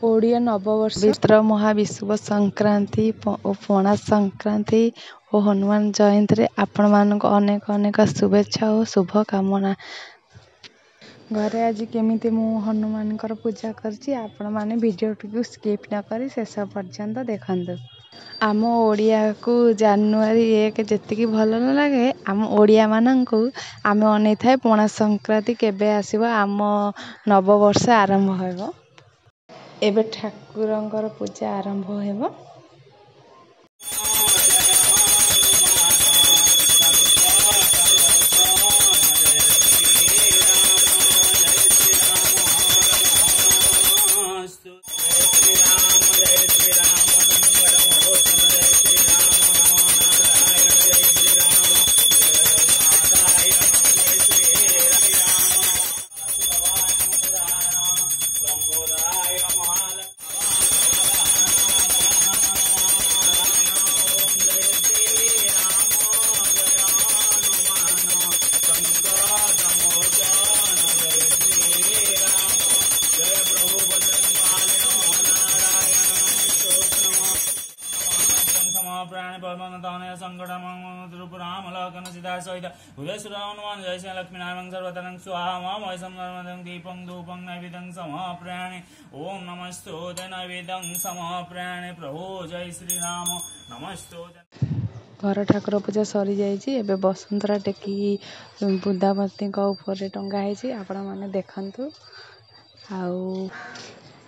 ଓଡ଼ିଆ ନବବର୍ଷ, ପବିତ୍ର ମହାବିଷୁବ ସଂକ୍ରାନ୍ତି ଓ ପଣା ସଂକ୍ରାନ୍ତି ଓ ହନୁମାନ ଜୟନ୍ତୀରେ ଆପଣମାନଙ୍କୁ ଅନେକ ଅନେକ ଶୁଭେଚ୍ଛା ଓ ଶୁଭକାମନା। ଘରେ ଆଜି କେମିତି ମୁଁ ହନୁମାନଙ୍କର ପୂଜା କରିଛି ଆପଣମାନେ ଭିଡ଼ିଓଟିକୁ ସ୍କିପ୍ ନ କରି ଶେଷ ପର୍ଯ୍ୟନ୍ତ ଦେଖନ୍ତୁ। ଆମ ଓଡ଼ିଆକୁ ଜାନୁଆରୀ 1 ଯେତିକି ଭଲ ନ ଲାଗେ, ଆମ ଓଡ଼ିଆମାନଙ୍କୁ ଆମେ ଅନେଇଥାଏ ପଣା ସଂକ୍ରାନ୍ତି କେବେ ଆସିବ, ଆମ ନବବର୍ଷ ଆରମ୍ଭ ହେବ। ଏବେ ଠାକୁରଙ୍କର ପୂଜା ଆରମ୍ଭ ହେବ। प्राणी पद्मनाथानय संकटमंगल राम लखन सीता सहित उदय सुर हनुमान जय श्री लक्ष्मी नारायण सर्वतरं स्वाहा महेशं नर्मदं दीपं धूपं नैवेद्यं समर्पयामि ओम नमस्तोते नैवेद्यं समर्पयामि प्रभु जय श्री राम नमस्तोते। घर ठाकुर पूजा सरी जाइए। एबे बसंतरा टेकी बुदावतीଙ୍କ ଉପରେ टंगा ହେଇଛି, ଆପଣମାନେ ଦେଖନ୍ତୁ। ଆଉ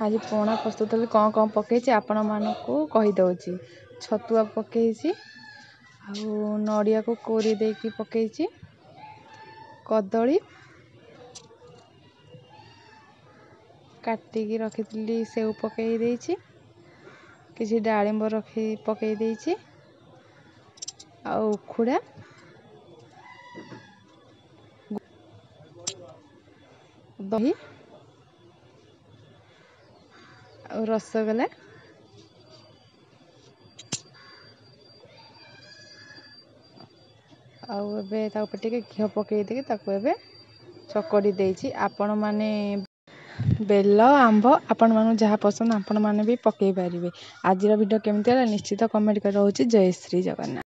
ଆଜି ପଣା ପ୍ରସ୍ତୁତ ହେଲେ କ'ଣ କ'ଣ ପକେଇଛି ଆପଣମାନଙ୍କୁ କହିଦେଉଛି। ଛତୁଆ ପକେଇଛି, ଆଉ ନଡ଼ିଆକୁ କୋରି ଦେଇକି ପକେଇଛି, କଦଳୀ କାଟିକି ରଖିଥିଲି ସେଉ ପକେଇ ଦେଇଛି, କିଛି ଡାଳିମ୍ବ ପକେଇ ଦେଇଛି, ଆଉ ଉଖୁଡ଼ା, ଦହି ଆଉ ରସଗୋଲା, ଆଉ ଏବେ ତା ଉପରେ ଟିକେ ଘିଅ ପକେଇ ଦେଇକି ତାକୁ ଏବେ ଚକଡ଼ି ଦେଇଛି। ଆପଣମାନେ ବେଲ ଆମ୍ବ ଆପଣମାନଙ୍କୁ ଯାହା ପସନ୍ଦ ଆପଣମାନେ ବି ପକେଇ ପାରିବେ। ଆଜିର ଭିଡ଼ିଓ କେମିତି ହେଲା ନିଶ୍ଚିତ କମେଣ୍ଟ କରି। ରହୁଛି ଜୟ ଶ୍ରୀ ଜଗନ୍ନାଥ।